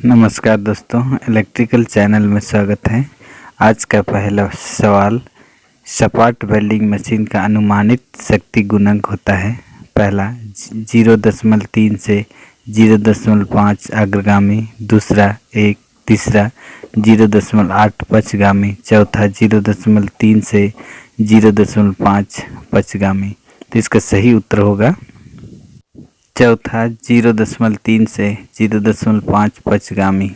नमस्कार दोस्तों, electrical channel में स्वागत है। आज का पहला सवाल, सपाट वेल्डिंग मशीन का अनुमानित शक्ति गुणक होता है। पहला 0.3 से 0.5 अग्रगामी, दूसरा 1, तीसरा 0.8 पछगामी, चौथा 0.3 से 0.5 पछगामी। तो इसका सही उत्तर होगा चौथा 0.3 से 0.5 पछगामी।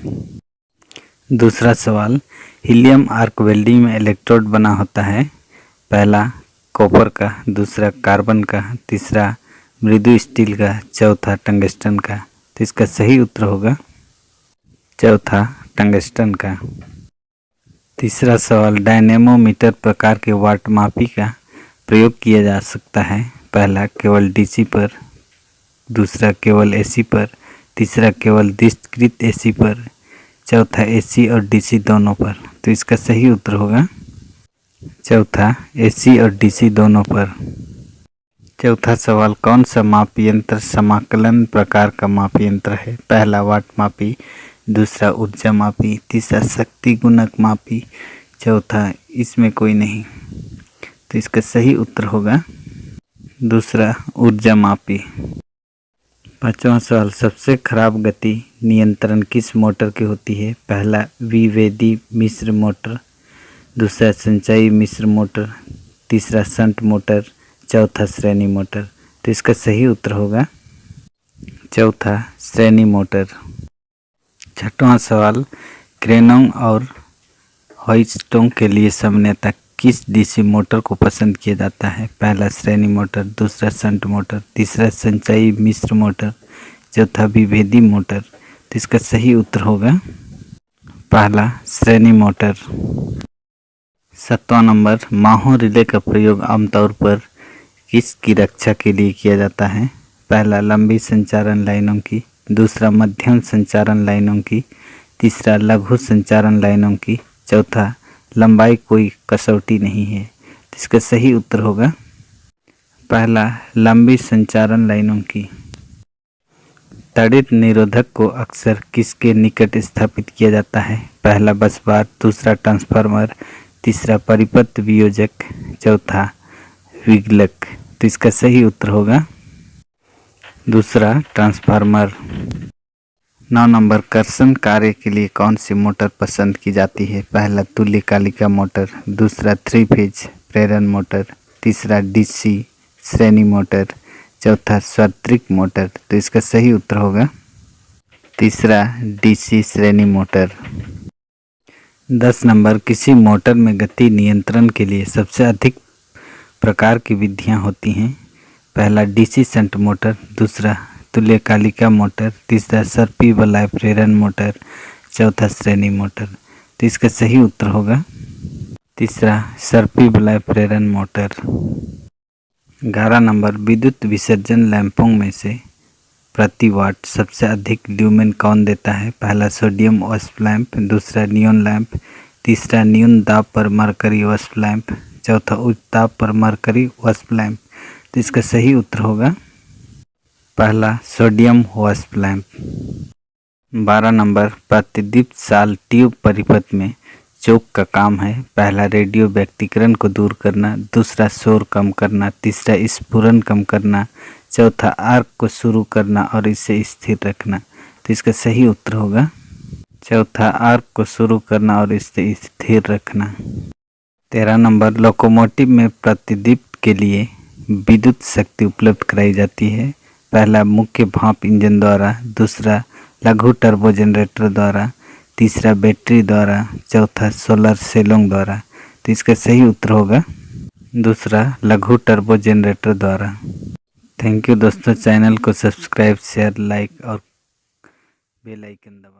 दूसरा सवाल, हीलियम आर्क वेल्डिंग में इलेक्ट्रोड बना होता है। पहला कॉपर का, दूसरा कार्बन का, तीसरा मृदु स्टील का, चौथा टंगस्टन का। तो इसका सही उत्तर होगा चौथा टंगस्टन का। तीसरा सवाल, डायनेमोमीटर प्रकार के वाट मापी का प्रयोग किया जा सकता है। पहला केवल डीसी पर, दूसरा केवल एसी पर, तीसरा केवल डिस्क्रीट एसी पर, चौथा एसी और डीसी दोनों पर। तो इसका सही उत्तर होगा चौथा एसी और डीसी दोनों पर। चौथा सवाल, कौन सा माप यंत्र समाकलन प्रकार का माप यंत्र है। पहला वाट मापी, दूसरा ऊर्जा मापी, तीसरा शक्ति गुणक मापी, चौथा इसमें कोई नहीं। तो इसका सही उत्तर होगा दूसरा ऊर्जा मापी। पांचवा सवाल, सबसे खराब गति नियंत्रण किस मोटर की होती है। पहला विभेदी मिश्र मोटर, दूसरा संचयी मिश्र मोटर, तीसरा शंट मोटर, चौथा श्रेणी मोटर। तो इसका सही उत्तर होगा चौथा श्रेणी मोटर। छठवां सवाल, क्रेनों और होइस्टों के लिए सामान्यतः किस डीसी मोटर को पसंद किया जाता है। पहला श्रेणी मोटर, दूसरा शंट मोटर, तीसरा संचयी मिश्र मोटर, चौथा विभेदी मोटर। तो इसका सही उत्तर होगा पहला श्रेणी मोटर। 7वां नंबर, माहो रिले का प्रयोग आमतौर पर किसकी रक्षा के लिए किया जाता है। पहला लंबी संचारण लाइनों की, दूसरा मध्यम संचारण लाइनों की, तीसरा लघु संचारण लाइनों की, चौथा लंबाई कोई कसौटी नहीं है। तो इसका सही उत्तर होगा पहला लंबी संचारण लाइनों की। तड़ित निरोधक को अक्सर किसके निकट स्थापित किया जाता है। पहला बस बार, दूसरा ट्रांसफार्मर, तीसरा परिपथ वियोजक, चौथा विगलक। तो इसका सही उत्तर होगा दूसरा ट्रांसफार्मर। 9 नंबर, कर्षण कार्य के लिए कौन सी मोटर पसंद की जाती है। पहला तुल्यकालिका मोटर, दूसरा 3 फेज प्रेरण मोटर, तीसरा डीसी श्रेणी मोटर, चौथा स्वतंत्र मोटर। तो इसका सही उत्तर होगा तीसरा डीसी श्रेणी मोटर। 10 नंबर, किसी मोटर में गति नियंत्रण के लिए सबसे अधिक प्रकार की विधियां होती हैं। पहला डीसी शंट मोटर, दूसरा तुल्यकालिका मोटर, तीसरा सर्पी वलय प्रेरण मोटर, चौथा श्रेणी मोटर। तो इसका सही उत्तर होगा तीसरा सर्पी वलय प्रेरण मोटर। 11 नंबर, विद्युत विसर्जन लैंपों में से प्रति वाट सबसे अधिक ल्यूमेन कौन देता है। पहला सोडियम वास्प लैंप, दूसरा नियॉन लैंप, तीसरा न्यून दाब पर मरकरी वास्प लैंप, चौथा उच्च दाब पर मरकरी वास्प लैंप। तो इसका सही उत्तर होगा पहला सोडियम वास्प लैंप। 12 नंबर, प्रतिदीप्त साल ट्यूब परिपथ में चोक का काम है। पहला रेडियो व्यक्तिकरण को दूर करना, दूसरा शोर कम करना, तीसरा स्फुरन कम करना, चौथा आर्क को शुरू करना और इसे स्थिर रखना। तो इसका सही उत्तर होगा चौथा आर्क को शुरू करना और इसे स्थिर रखना। 13 नंबर, लोकोमोटिव में प्रतिदीप्त के लिए विद्युत शक्ति उपलब्ध कराई जाती है। पहला मुख्य भाप इंजन द्वारा, दूसरा लघु टर्बो जनरेटर द्वारा, तीसरा बैटरी द्वारा, चौथा सोलर सेलों द्वारा। तो इसका सही उत्तर होगा दूसरा लघु टर्बो जनरेटर द्वारा। थैंक यू दोस्तों, चैनल को सब्सक्राइब, शेयर, लाइक और बेल आइकन दबाएं।